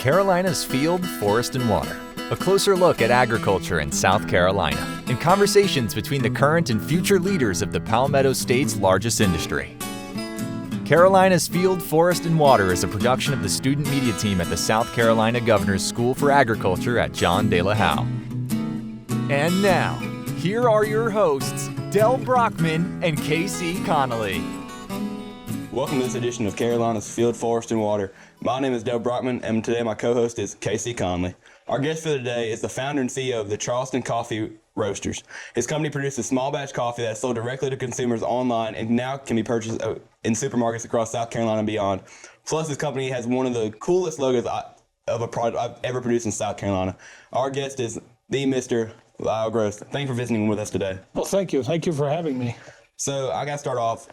Carolina's field, forest, and water. A closer look at agriculture in South Carolina and conversations between the current and future leaders of the Palmetto State's largest industry. Carolina's Field, Forest, and Water is a production of the student media team at the South Carolina Governor's School for Agriculture at John De La Howe. And now, here are your hosts, Dell Brockman and KC Connolly. Welcome to this edition of Carolina's Field, Forest, and Water. My name is Dell Brockman, and today my co-host is KC Connolly. Our guest for today is the founder and CEO of the Charleston Coffee Roasters. His company produces small batch coffee that's sold directly to consumers online and now can be purchased in supermarkets across South Carolina and beyond. Plus, his company has one of the coolest logos of a product I've ever produced in South Carolina. Our guest is the Mr. LOWELL GROSSE. Thank you for visiting with us today. Well, thank you. Thank you for having me. So I got to start off.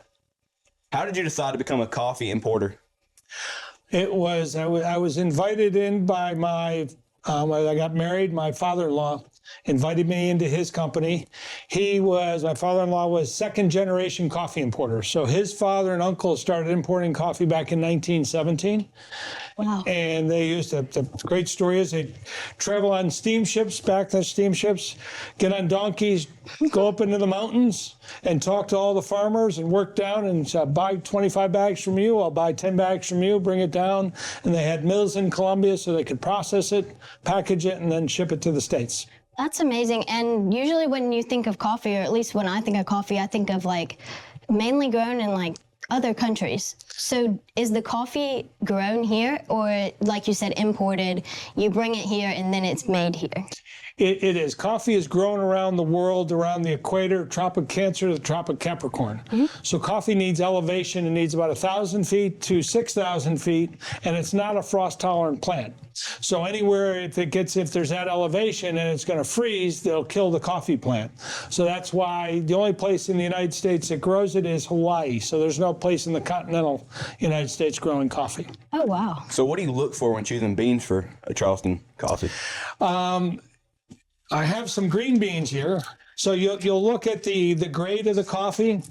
How did you decide to become a coffee importer? It was, I was invited in by I got married, my father-in-law invited me into his company. My father-in-law was second generation coffee importer. So his father and uncle started importing coffee back in 1917. Wow. And they used to, the great story is they'd travel on steamships, get on donkeys, go up into the mountains and talk to all the farmers and work down and buy 25 bags from you, I'll buy 10 bags from you, bring it down. And they had mills in Columbia so they could process it, package it, and then ship it to the States. That's amazing. And usually when you think of coffee, or at least when I think of coffee, I think of mainly grown in other countries. So is the coffee grown here, or like you said, imported, you bring it here and then it's made here? It is. Coffee is grown around the world, around the equator, Tropic Cancer to the Tropic Capricorn. Mm-hmm. So coffee needs elevation. It needs about 1,000 feet to 6,000 feet, and it's not a frost-tolerant plant. So anywhere if there's that elevation and it's going to freeze, they'll kill the coffee plant. So that's why the only place in the United States that grows it is Hawaii. So there's no place in the continental United States growing coffee. Oh, wow. So what do you look for when choosing beans for a Charleston coffee? I have some green beans here. So you'll look at the grade of the coffee.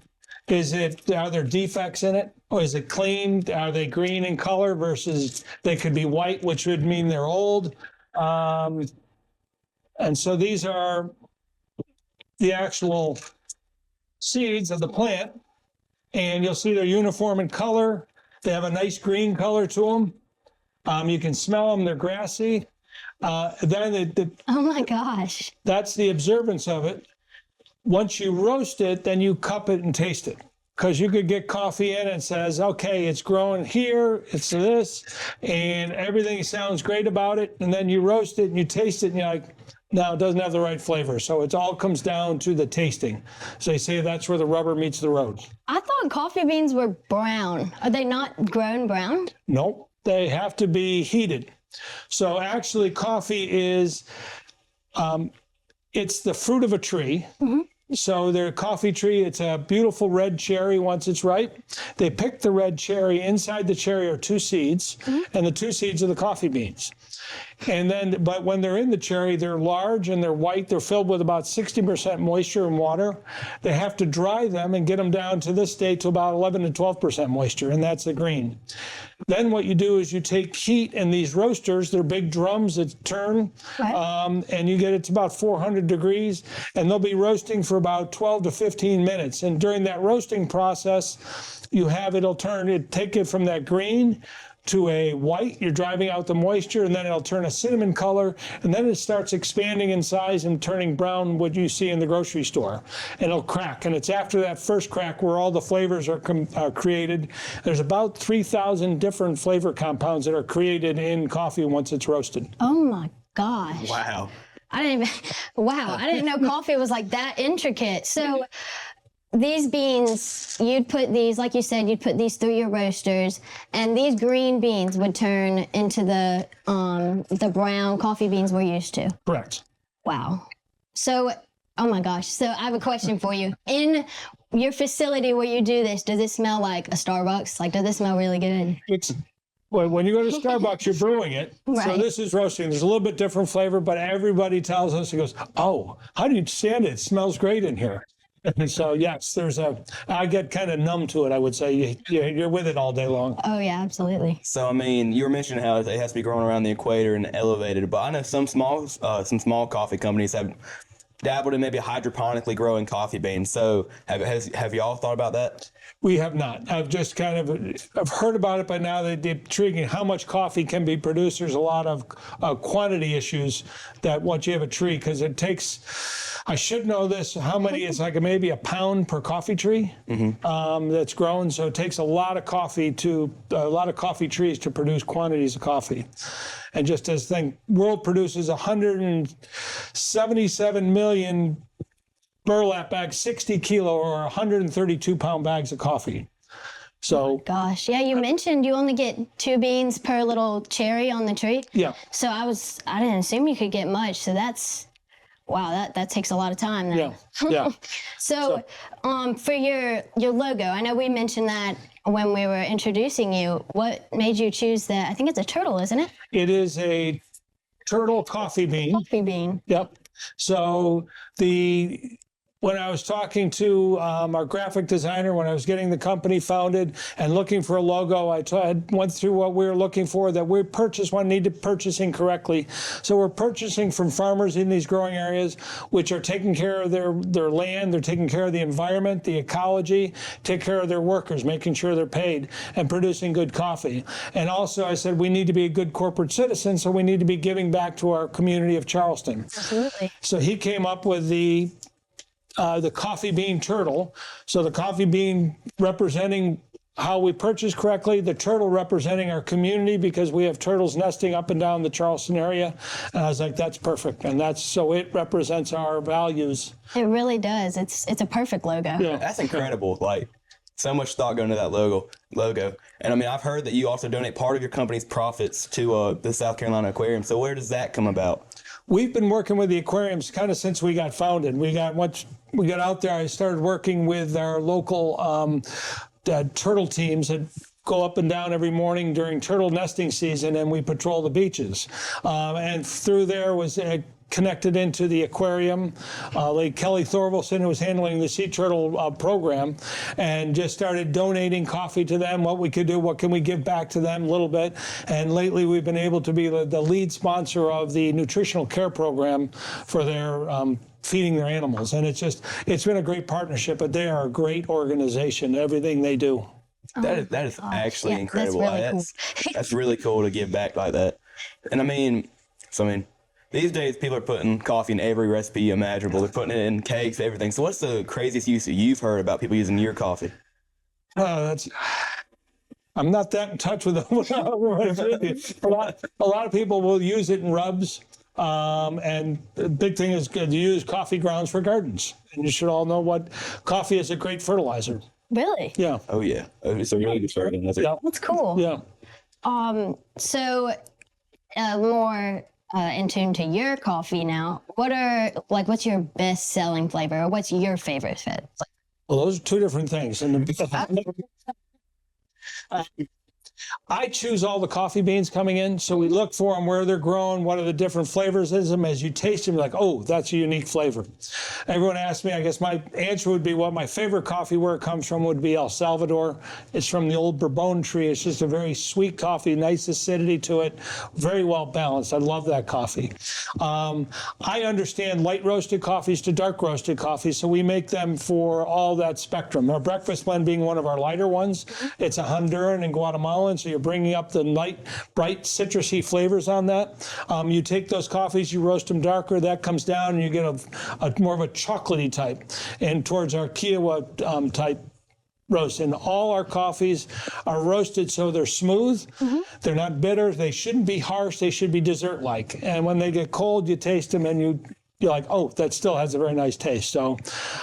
Are there defects in it? Or is it clean? Are they green in color versus they could be white, which would mean they're old? And so these are the actual seeds of the plant. And you'll see they're uniform in color. They have a nice green color to them. You can smell them. They're grassy. Oh my gosh. That's the observance of it. Once you roast it, then you cup it and taste it. Because you could get coffee in and it says, okay, it's growing here, it's this, and everything sounds great about it. And then you roast it and you taste it and you're like, no, it doesn't have the right flavor. So it all comes down to the tasting. So they say that's where the rubber meets the road. I thought coffee beans were brown. Are they not grown brown? Nope, they have to be heated. So actually coffee is, it's the fruit of a tree. Mm-hmm. So their coffee tree, it's a beautiful red cherry once it's ripe. They pick the red cherry. Inside the cherry are two seeds, mm-hmm. and the two seeds are the coffee beans. But when they're in the cherry, they're large and they're white. They're filled with about 60% moisture and water. They have to dry them and get them down to this state to about 11 to 12% moisture, and that's the green. Then what you do is you take heat in these roasters. They're big drums that turn, right. And you get it to about 400 degrees, and they'll be roasting for about 12 to 15 minutes. And during that roasting process, take it from that green to a white, you're driving out the moisture, and then it'll turn a cinnamon color, and then it starts expanding in size and turning brown, what you see in the grocery store. And it'll crack, and it's after that first crack where all the flavors are created. There's about 3,000 different flavor compounds that are created in coffee once it's roasted. Oh my gosh. Wow. I didn't know coffee was like that intricate. So these beans, you'd put these, like you said, you'd put these through your roasters, and these green beans would turn into the brown coffee beans we're used to. Correct. Wow. So, oh my gosh. So I have a question for you. In your facility where you do this, does it smell like a Starbucks? Does it smell really good? When you go to Starbucks, you're brewing it. Right. So this is roasting. There's a little bit different flavor, but everybody tells us, he goes, oh, how do you stand it? It smells great in here. And so, yes, I get kind of numb to it, I would say. You're with it all day long. Oh yeah, absolutely. So I mean, you were mentioning how it has to be grown around the equator and elevated, but I know some small coffee companies have dabbled in maybe hydroponically growing coffee beans. So have y'all thought about that? We have not. I've just I've heard about it, but now they're intriguing how much coffee can be produced. There's a lot of quantity issues that once you have a tree, because it takes, I should know this, how many, it's like maybe a pound per coffee tree that's grown. So it takes a lot of coffee trees to produce quantities of coffee. And just as world produces 177 million burlap bags, 60 kilo or 132 pound bags of coffee. So, gosh, yeah, you mentioned you only get 2 beans per little cherry on the tree. Yeah. So I didn't assume you could get much. So wow, that takes a lot of time then. Yeah. So, for your logo, I know we mentioned that when we were introducing you. What made you choose that? I think it's a turtle, isn't it? It is a turtle coffee bean. Coffee bean. Yep. So when I was talking to our graphic designer, when I was getting the company founded and looking for a logo, I went through what we were looking for, that we needed purchasing correctly. So we're purchasing from farmers in these growing areas, which are taking care of their land, they're taking care of the environment, the ecology, take care of their workers, making sure they're paid, and producing good coffee. And also I said we need to be a good corporate citizen, so we need to be giving back to our community of Charleston. Absolutely. So he came up with the coffee bean turtle. So the coffee bean representing how we purchase correctly, the turtle representing our community, because we have turtles nesting up and down the Charleston area. And I was like, that's perfect. And so it represents our values. It really does. It's a perfect logo. Yeah. That's incredible. Like, so much thought going into that logo. And I mean, I've heard that you also donate part of your company's profits to the South Carolina Aquarium. So where does that come about? We've been working with the aquariums kind of since we got founded. Once we got out there, I started working with our local turtle teams that go up and down every morning during turtle nesting season, and we patrol the beaches. And through there was connected into the aquarium. Like Kelly Thorvaldson, who was handling the sea turtle program, and just started donating coffee to them, what we could do, what can we give back to them a little bit. And lately we've been able to be the lead sponsor of the nutritional care program for their feeding their animals. And it's been a great partnership, but they are a great organization, everything they do. That is actually incredible. That's really cool. That's really cool to give back like that. And I mean, these days people are putting coffee in every recipe imaginable. They're putting it in cakes, everything. So what's the craziest use that you've heard about people using your coffee? I'm not that in touch with them. A lot of people will use it in rubs. And the big thing is to use coffee grounds for gardens. And you should all know what coffee is a great fertilizer. Really? Yeah. Oh, yeah. It's a really good fertilizer. Yeah. That's cool. Yeah. So more in tune to your coffee now. What's your best selling flavor, or what's your favorite fit? Well, those are two different things. And I choose all the coffee beans coming in, so we look for them, where they're grown, what are the different flavors in them. As you taste them, you're like, oh, that's a unique flavor. Everyone asks me, I guess my answer would be what my favorite coffee, where it comes from, would be El Salvador. It's from the old Bourbon tree. It's just a very sweet coffee, nice acidity to it, very well balanced. I love that coffee. I understand light roasted coffees to dark roasted coffees, so we make them for all that spectrum. Our breakfast blend being one of our lighter ones. It's a Honduran and Guatemalan, so you're bringing up the light, bright, citrusy flavors on that. You take those coffees, you roast them darker, that comes down, and you get a more of a chocolatey type, and towards our Kiowa type roast. And all our coffees are roasted so they're smooth, they're not bitter, they shouldn't be harsh, they should be dessert-like. And when they get cold, you taste them and you're like, oh, that still has a very nice taste. So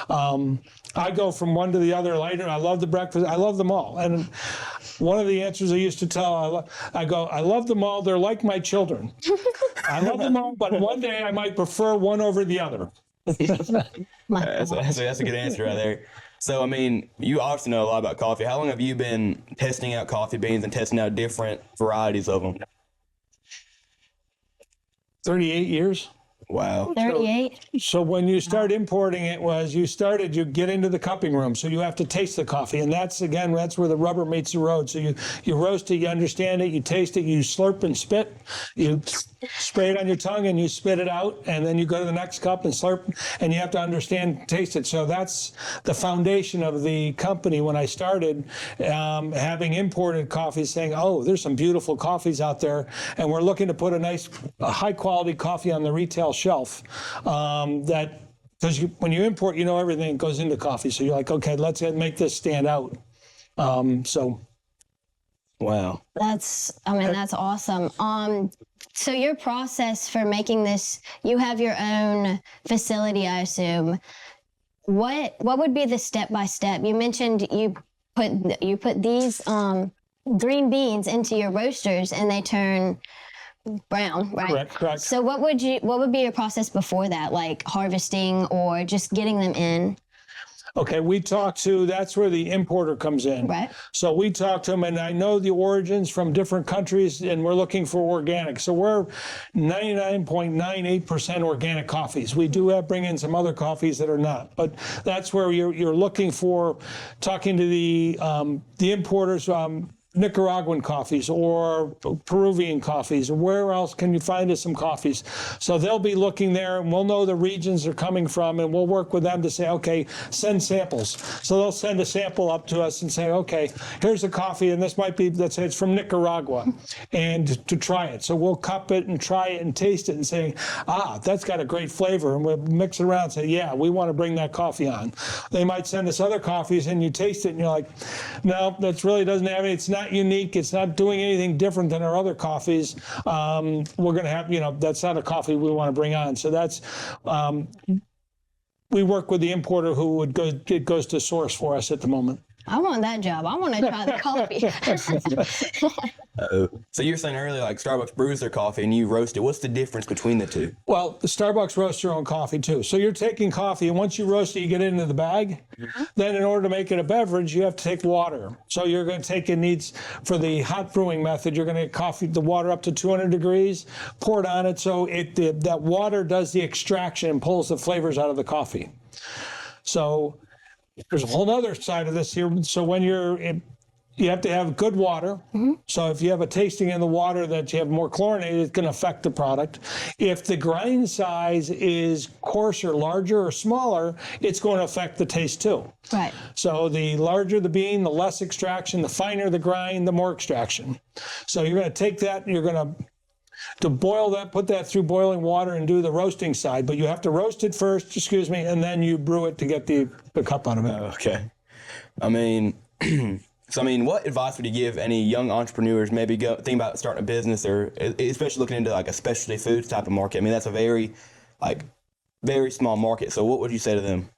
I go from one to the other later. I love the breakfast. I love them all. And one of the answers I used to tell, I love them all. They're like my children. I love them all, but one day I might prefer one over the other. That's a good answer right there. So, I mean, you obviously know a lot about coffee. How long have you been testing out coffee beans and testing out different varieties of them? 38 years. Wow. 38. So when you start importing it you get into the cupping room. So you have to taste the coffee. And that's where the rubber meets the road. So you roast it, you understand it, you taste it, you slurp and spit. You spray it on your tongue and you spit it out. And then you go to the next cup and slurp, and you have to understand, taste it. So that's the foundation of the company when I started, having imported coffee, saying, oh, there's some beautiful coffees out there. And we're looking to put a high quality coffee on the retail shelf, because when you import, everything goes into coffee. So you're like, okay, let's make this stand out. Wow. That's awesome. So your process for making this, you have your own facility, I assume. What would be the step-by-step? You mentioned you put these green beans into your roasters and they turn brown, right? Correct. So what would be your process before that, like harvesting or just getting them in? Okay, that's where the importer comes in. Right. So we talk to them, and I know the origins from different countries, and we're looking for organic. So we're 99.98% organic coffees. We do bring in some other coffees that are not, but that's where you're looking for, talking to the importers, Nicaraguan coffees or Peruvian coffees, or where else can you find us some coffees? So they'll be looking there, and we'll know the regions they're coming from, and we'll work with them to say, okay, send samples. So they'll send a sample up to us and say, okay, here's a coffee, and this might be, let's say it's from Nicaragua, and to try it. So we'll cup it and try it and taste it and say, that's got a great flavor, and we'll mix it around and say, yeah, we want to bring that coffee on. They might send us other coffees, and you taste it, and you're like, no, that really doesn't have any, it's not unique, it's not doing anything different than our other coffees. We're going to have, that's not a coffee we want to bring on. So that's, we work with the importer who it goes to source for us at the moment. I want that job. I want to try the coffee. So you were saying earlier, like Starbucks brews their coffee and you roast it. What's the difference between the two? Well, the Starbucks roasts their own coffee too. So you're taking coffee, and once you roast it, you get it into the bag. Mm-hmm. Then in order to make it a beverage, you have to take water. So you're going to take for the hot brewing method, you're going to get the water up to 200 degrees, pour it on it. So that water does the extraction and pulls the flavors out of the coffee. So there's a whole other side of this here. So when you have to have good water. Mm-hmm. So if you have a tasting in the water that you have more chlorinated, it's going to affect the product. If the grind size is coarser, larger, or smaller, it's going to affect the taste too. Right. So the larger the bean, the less extraction, the finer the grind, the more extraction. So you're going to take that and you're going to boil that, put that through boiling water and do the roasting side. But you have to roast it first, and then you brew it to get the cup out of it. Okay. What advice would you give any young entrepreneurs maybe thinking about starting a business, or especially looking into like a specialty foods type of market? I mean, that's a very small market. So what would you say to them?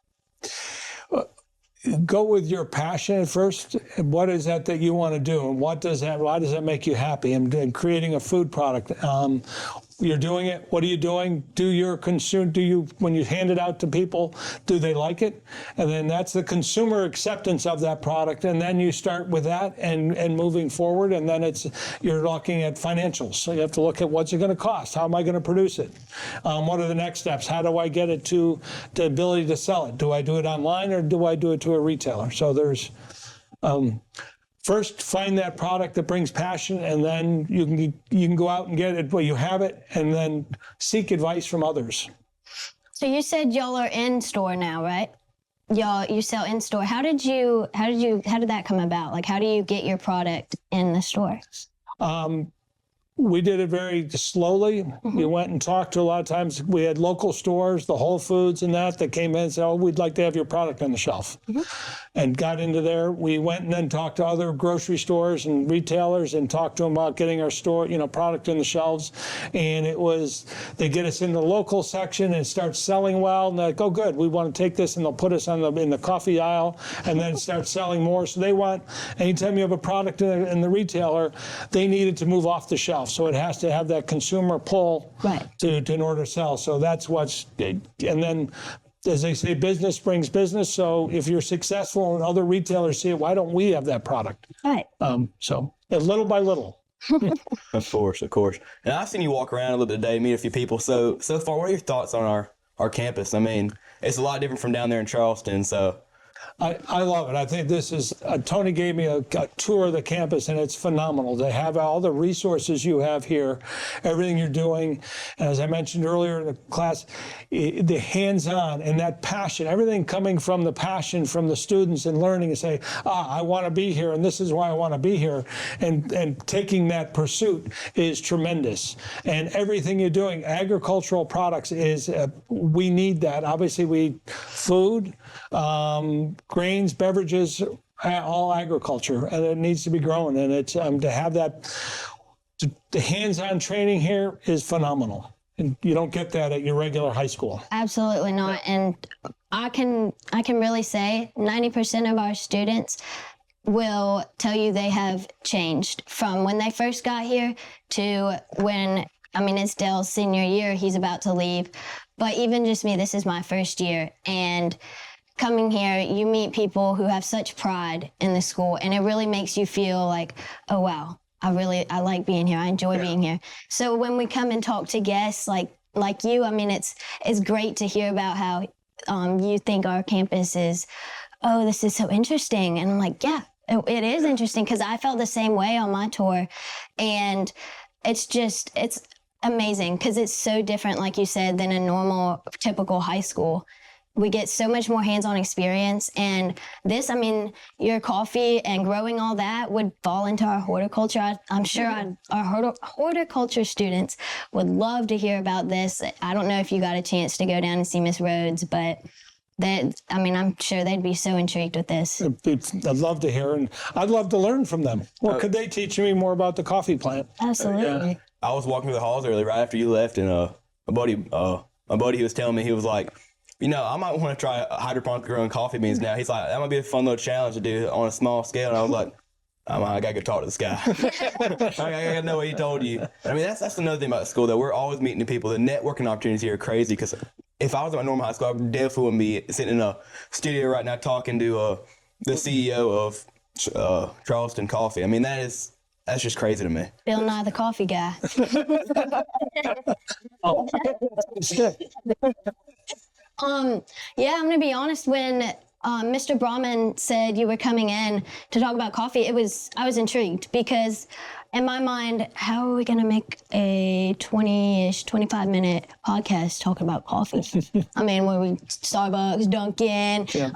Go with your passion at first. What is that you want to do, and why does that make you happy? And creating a food product. You're doing it. What are you doing? When you hand it out to people, do they like it? And then that's the consumer acceptance of that product. And then you start with that and moving forward. And then you're looking at financials. So you have to look at what's it going to cost? How am I going to produce it? What are the next steps? How do I get it to the ability to sell it? Do I do it online or do I do it to a retailer? So there's first, find that product that brings passion, and then you can go out and get it. Well, you have it, and then seek advice from others. So you said y'all are in store now, right? You sell in store. How did that come about? Like, how do you get your product in the store? We did it very slowly. Mm-hmm. We went and talked to, a lot of times we had local stores, the Whole Foods and that came in and said, oh, we'd like to have your product on the shelf. Mm-hmm. And got into there. We went and then talked to other grocery stores and retailers and talked to them about getting our store, product in the shelves. And they get us in the local section and it starts selling well. And they're like, oh, good, we want to take this, and they'll put us in the coffee aisle, and then start selling more. So they want, anytime you have a product in the retailer, they need it to move off the shelf. So it has to have that consumer pull, right, in order to sell. So that's and then, as they say, business brings business. So if you're successful and other retailers see it, why don't we have that product? Right. So little by little. Of course, of course. And I've seen you walk around a little bit today, meet a few people. So far, what are your thoughts on our campus? I mean, it's a lot different from down there in Charleston, so. I love it. I think this is, Tony gave me a tour of the campus, and it's phenomenal to have all the resources you have here, everything you're doing. And as I mentioned earlier in the class, the hands-on and that passion, everything coming from the passion from the students and learning and say, I want to be here, and this is why I want to be here. And taking that pursuit is tremendous. And everything you're doing, agricultural products is, we need that. Obviously, food, grains, beverages, all agriculture, and it needs to be grown. And it's to have that, the hands-on training here is phenomenal. And you don't get that at your regular high school. Absolutely not. And I can really say 90% of our students will tell you they have changed from when they first got here to when, I mean, it's Dell's senior year, he's about to leave. But even just me, this is my first year. And coming here, you meet people who have such pride in the school, and it really makes you feel like, oh, wow, I like being here. I enjoy being here. So when we come and talk to guests like you, I mean, it's great to hear about how you think our campus is, oh, this is so interesting. And I'm like, yeah, it is interesting, because I felt the same way on my tour. And it's amazing, because it's so different, like you said, than a normal, typical high school. We get so much more hands-on experience, and this, I mean, your coffee and growing all that would fall into our horticulture. I'm sure our horticulture students would love to hear about this. I don't know if you got a chance to go down and see Miss Rhodes, but I'm sure they'd be so intrigued with this. I'd love to hear, and I'd love to learn from them. Well, could they teach me more about the coffee plant? Absolutely. Yeah. I was walking through the halls earlier right after you left, and my buddy, he was telling me, he was like, you know, I might want to try hydroponically growing coffee beans now. He's like, that might be a fun little challenge to do on a small scale. And I was like, I got to go talk to this guy. I got to know what he told you. I mean, that's another thing about the school, though. We're always meeting new people. The networking opportunities here are crazy, because if I was at my normal high school, I definitely wouldn't be sitting in a studio right now talking to the CEO of Charleston Coffee. I mean, that's just crazy to me. Bill Nye the coffee guy. Yeah, I'm going to be honest. When Mr. Brockman said you were coming in to talk about coffee, I was intrigued, because in my mind, how are we going to make a 20-ish, 25-minute podcast talking about coffee? I mean, where we Starbucks, Dunkin'. Yeah.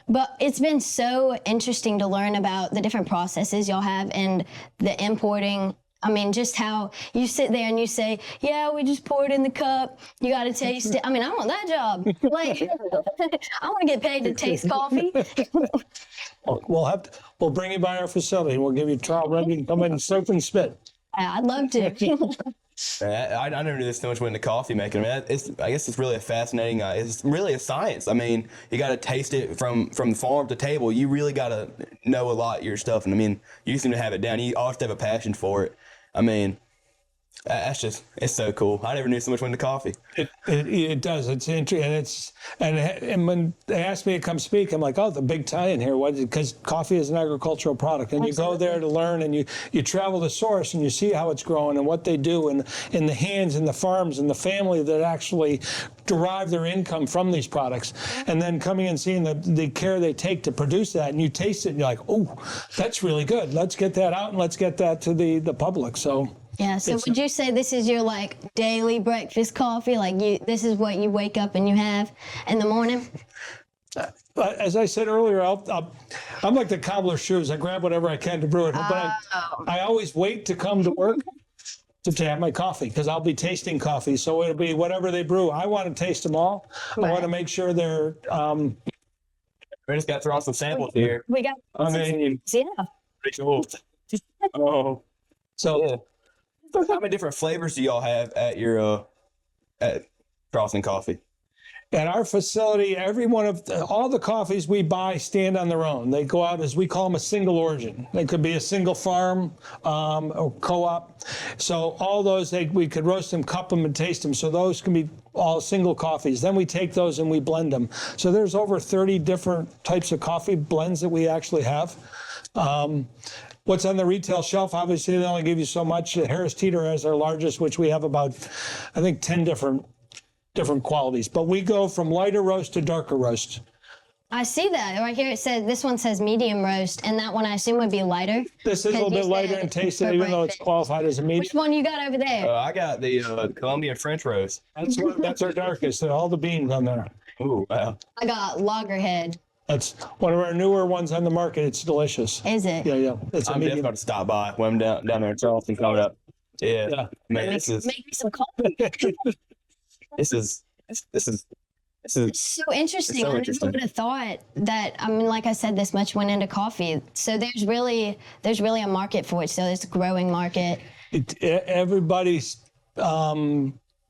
But it's been so interesting to learn about the different processes y'all have and the importing. I mean, just how you sit there and you say, yeah, we just pour it in the cup. You got to taste it. I mean, I want that job. Like, I want to get paid to taste coffee. We'll bring you by our facility. We'll give you a trial run. You can come in and soak and spit. I'd love to. I never knew this so much went into coffee making. I mean, I guess it's really a fascinating. It's really a science. I mean, you got to taste it from the farm to table. You really got to know a lot of your stuff. And I mean, you seem to have it down. You always have a passion for it. I mean, it's so cool. I never knew so much went into coffee. It does. It's interesting, and when they asked me to come speak, I'm like, oh, the big tie-in here. What? Because coffee is an agricultural product, and you go there to learn, and you travel the source, and you see how it's growing and what they do, and in the hands and the farms and the family that actually derive their income from these products, and then coming and seeing the care they take to produce that, and you taste it, and you're like, oh, that's really good. Let's get that out, and let's get that to the public. So. Yeah, so would you say this is your daily breakfast coffee? This is what you wake up and you have in the morning? As I said earlier, I'm like the cobbler's shoes. I grab whatever I can to brew it. But I always wait to come to work to have my coffee, because I'll be tasting coffee. So it'll be whatever they brew. I want to taste them all. Right. I want to make sure they're... We just got to throw on some samples here. We got... Yeah. Pretty cool. Oh. So... Yeah. How many different flavors do y'all have at your at Charleston Coffee? At our facility, every one of all the coffees we buy stand on their own. They go out as we call them a single origin. They could be a single farm or co-op. So all those, we could roast them, cup them, and taste them. So those can be all single coffees. Then we take those and we blend them. So there's over 30 different types of coffee blends that we actually have. what's on the retail shelf. Obviously, they only give you so much. Harris Teeter has our largest, which we have about, I think, 10 different qualities. But we go from lighter roast to darker roast. I see that right here. It says this one says medium roast, and that one I assume would be lighter. This is a little bit lighter in taste, even though it's qualified as a medium. Which one you got over there? I got the Colombian French roast. That's our darkest. All the beans on there. Ooh, wow. I got Loggerhead. That's one of our newer ones on the market. It's delicious. Is it? Yeah. It's a I'm medium. definitely going to stop by when I'm down there in Charleston coming up. Yeah. Man, Make me some coffee. this is It's so interesting. I never would have thought that. I mean, like I said, this much went into coffee. So there's really a market for it. So it's a growing market. Everybody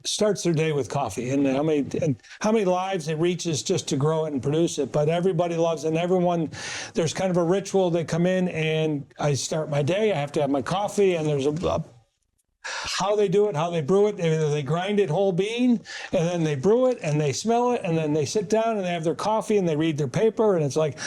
starts their day with coffee, and how many lives it reaches just to grow it and produce it. But everybody loves it. And everyone, there's kind of a ritual. They come in, and I start my day. I have to have my coffee, and there's how they do it, how they brew it. Either they grind it whole bean, and then they brew it, and they smell it, and then they sit down and they have their coffee and they read their paper, and it's like,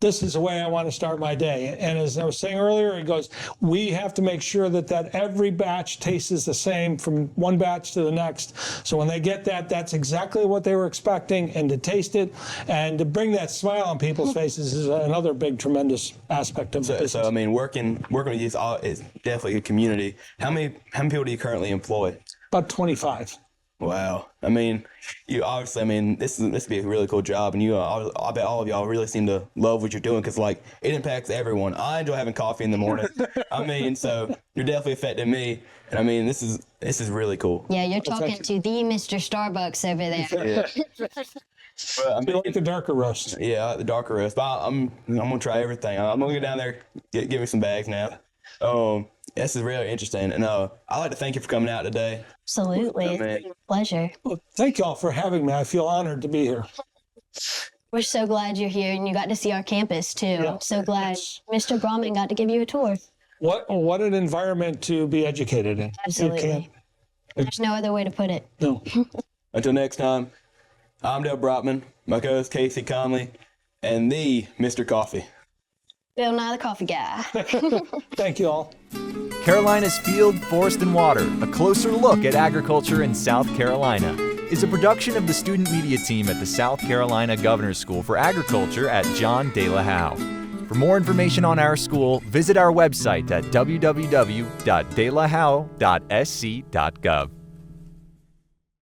this is the way I want to start my day. And as I was saying earlier, it goes, we have to make sure that every batch tastes the same from one batch to the next. So when they get that, that's exactly what they were expecting, and to taste it and to bring that smile on people's faces is another big, tremendous aspect of it. So I mean, working with youth is definitely a community. How many people do you currently employ? About 25. Wow. I mean, you obviously, this would be a really cool job, and I bet all of y'all really seem to love what you're doing, because like it impacts everyone. I enjoy having coffee in the morning. So you're definitely affecting me, and this is really cool. Yeah, you're talking to the Mr. Starbucks over there. Yeah. Well, You like the darker roast? Yeah, the darker roast. But I'm gonna try everything. I'm gonna go down there, get me some bags now. This is really interesting, and I'd like to thank you for coming out today. Absolutely. It's been a pleasure. Well, thank you all for having me. I feel honored to be here. We're so glad you're here, and you got to see our campus too. Yeah. I'm so glad Mr. Brockman got to give you a tour. What an environment to be educated in. Absolutely. There's no other way to put it. No. Until next time, I'm Dell Brockman, my co-host Casey Connolly, and the Mr. Coffee. Bill Nye the Coffee Guy. Thank you all. Carolina's Field, Forest, and Water, a closer look at agriculture in South Carolina, is a production of the student media team at the South Carolina Governor's School for Agriculture at John De La Howe. For more information on our school, visit our website at www.delahowe.sc.gov.